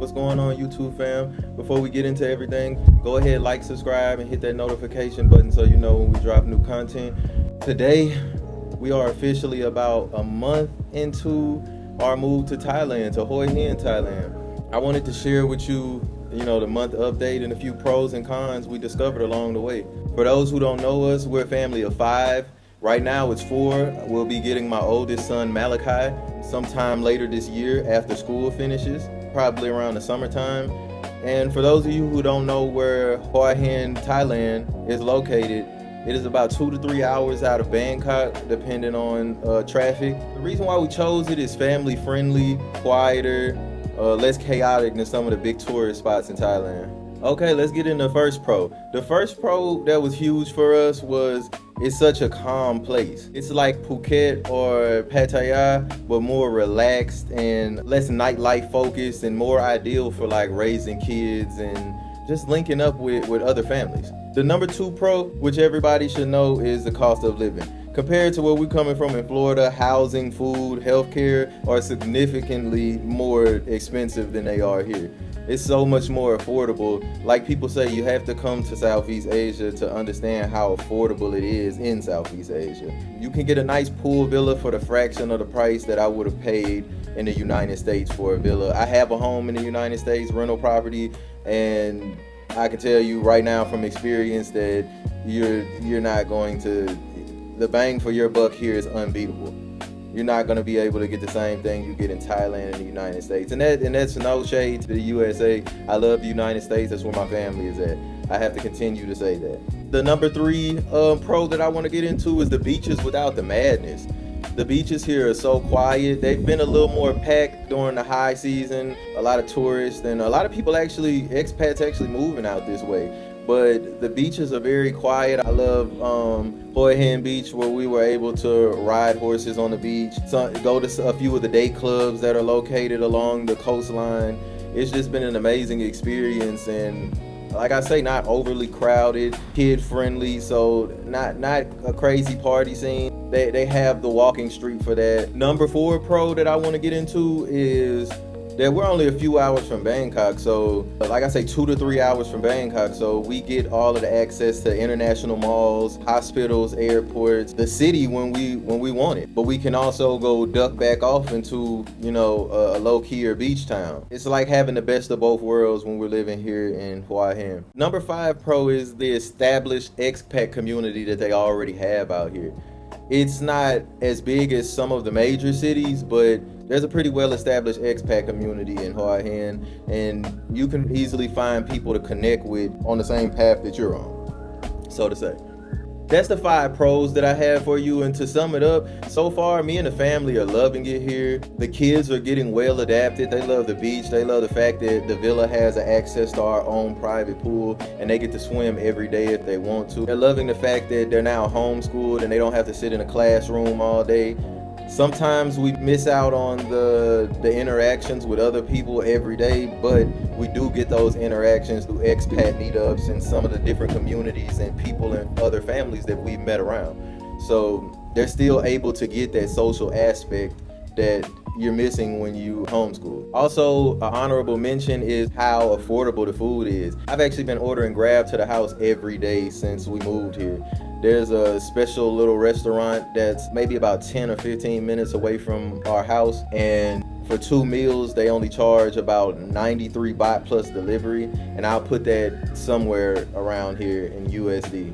What's going on, YouTube fam? Before we get into everything, go ahead, like, subscribe, and hit that notification button so you know when we drop new content. Today, we are officially about a month into our move to Thailand, to Hua Hin, Thailand. I wanted to share with you, the month update and a few pros and cons we discovered along the way. For those who don't know us, we're a family of 5. Right now it's 4. We'll be getting my oldest son, Malachi, sometime later this year after school finishes, probably around the summertime. And for those of you who don't know where Hua Hin, Thailand is located, it is about 2 to 3 hours out of Bangkok, depending on traffic. The reason why we chose it is family friendly, quieter, less chaotic than some of the big tourist spots in Thailand. Okay, let's get into the first pro. The first pro that was huge for us was it's such a calm place. It's like Phuket or Pattaya, but more relaxed and less nightlife focused and more ideal for like raising kids and just linking up with other families. The number 2 pro, which everybody should know, is the cost of living. Compared to where we're coming from in Florida, housing, food, healthcare are significantly more expensive than they are here. It's so much more affordable. Like people say, you have to come to Southeast Asia to understand how affordable it is in Southeast Asia. You can get a nice pool villa for the fraction of the price that I would have paid in the United States for a villa. I have a home in the United States, rental property, and I can tell you right now from experience that you're not going to, the bang for your buck here is unbeatable. You're not going to be able to get the same thing you get in Thailand and the United States. And that's no shade to the USA. I love the United States. That's where my family is at. I have to continue to say that. The number 3 pro that I want to get into is the beaches without the madness. The beaches here are so quiet. They've been a little more packed during the high season. A lot of tourists and a lot of people expats actually moving out this way. But the beaches are very quiet. I love Hua Hin Beach, where we were able to ride horses on the beach, go to a few of the day clubs that are located along the coastline. It's just been an amazing experience, and like I say, not overly crowded, kid friendly, so not a crazy party scene. They have the walking street for that. Number 4 pro that I want to get into is that we're only a few hours from Bangkok, so like I say, 2 to 3 hours from Bangkok, so we get all of the access to international malls, hospitals, airports, the city when we want it. But we can also go duck back off into a low-key beach town. It's like having the best of both worlds when we're living here in Hua Hin. Number 5 pro is the established expat community that they already have out here. It's not as big as some of the major cities, but there's a pretty well-established expat community in Hua Hin, and you can easily find people to connect with on the same path that you're on, so to say. That's the 5 pros that I have for you, and to sum it up, so far, me and the family are loving it here. The kids are getting well adapted. They love the beach. They love the fact that the villa has access to our own private pool, and they get to swim every day if they want to. They're loving the fact that they're now homeschooled and they don't have to sit in a classroom all day. Sometimes we miss out on the interactions with other people every day, but we do get those interactions through expat meetups and some of the different communities and people and other families that we've met around. So they're still able to get that social aspect that you're missing when you homeschool. Also, an honorable mention is how affordable the food is. I've actually been ordering Grab to the house every day since we moved here. There's a special little restaurant that's maybe about 10 or 15 minutes away from our house, and for 2 meals they only charge about 93 baht plus delivery, and I'll put that somewhere around here in USD.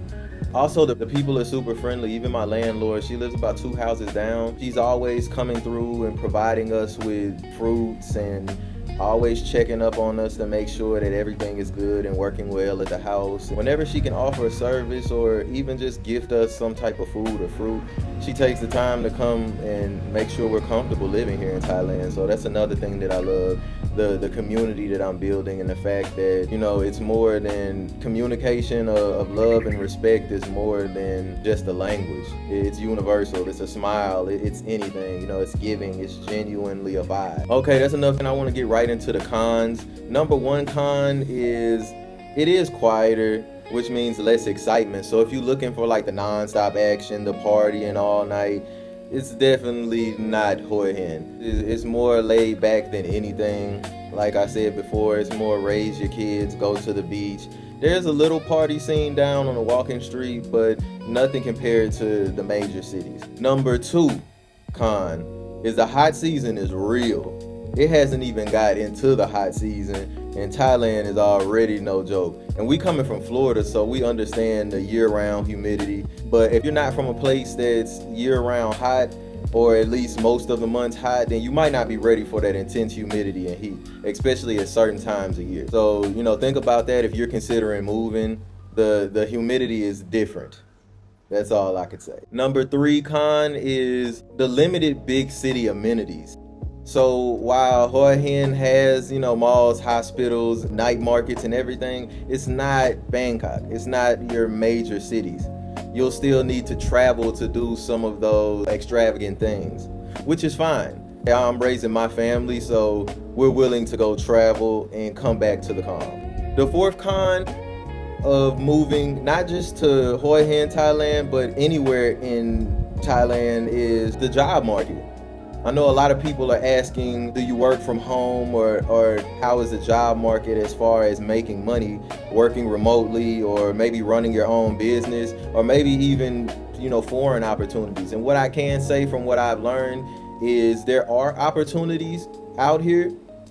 Also, the people are super friendly. Even my landlord, she lives about 2 houses down. She's always coming through and providing us with fruits and always checking up on us to make sure that everything is good and working well at the house. Whenever she can offer a service or even just gift us some type of food or fruit, she takes the time to come and make sure we're comfortable living here in Thailand. So that's another thing that I love, the community that I'm building, and the fact that, it's more than communication of love and respect. It's more than just a language. It's universal. It's a smile. It's anything. It's giving. It's genuinely a vibe. Okay, that's enough, and I want to get right into the cons. Number 1 con is it is quieter, which means less excitement. So if you're looking for like the non-stop action, the partying all night, it's definitely not Hua Hin. It's more laid back than anything. Like I said before, it's more raise your kids, go to the beach. There's a little party scene down on the walking street, but nothing compared to the major cities. Number 2 con is the hot season is real. It hasn't even got into the hot season, and Thailand is already no joke. And we coming from Florida, so we understand the year-round humidity. But if you're not from a place that's year-round hot, or at least most of the months hot, then you might not be ready for that intense humidity and heat, especially at certain times of year. So, think about that if you're considering moving. The humidity is different. That's all I could say. Number 3 con is the limited big city amenities. So while Hua Hin has, malls, hospitals, night markets and everything, it's not Bangkok. It's not your major cities. You'll still need to travel to do some of those extravagant things, which is fine. I'm raising my family, so we're willing to go travel and come back to the calm. The 4th con of moving, not just to Hua Hin, Thailand, but anywhere in Thailand, is the job market. I know a lot of people are asking, do you work from home, or how is the job market as far as making money, working remotely, or maybe running your own business, or maybe even, foreign opportunities. And what I can say from what I've learned is there are opportunities out here.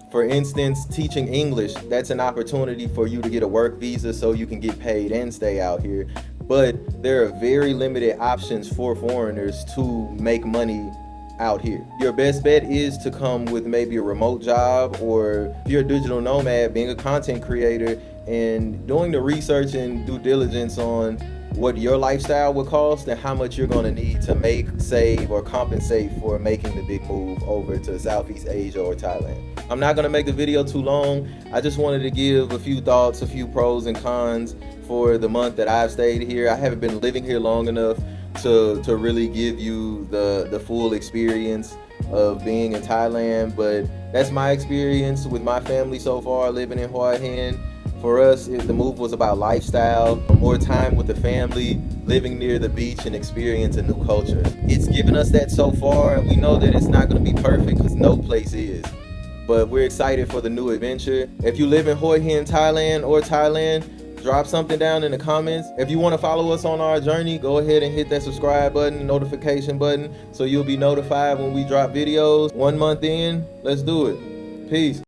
For instance, teaching English, that's an opportunity for you to get a work visa so you can get paid and stay out here. But there are very limited options for foreigners to make money out here. Your best bet is to come with maybe a remote job, or if you're a digital nomad, being a content creator and doing the research and due diligence on what your lifestyle would cost and how much you're going to need to make, save, or compensate for making the big move over to Southeast Asia or Thailand. I'm not going to make the video too long. I just wanted to give a few thoughts, a few pros and cons for the month that I've stayed here. I haven't been living here long enough to really give you the full experience of being in Thailand, but that's my experience with my family so far living in Hua Hin. For us, the move was about lifestyle, more time with the family, living near the beach, and experience a new culture. It's given us that so far, and we know that it's not going to be perfect because no place is. But we're excited for the new adventure. If you live in Hua Hin, Thailand, or Thailand, drop something down in the comments. If you want to follow us on our journey, go ahead and hit that subscribe button, notification button, so you'll be notified when we drop videos. 1 month in, let's do it. Peace.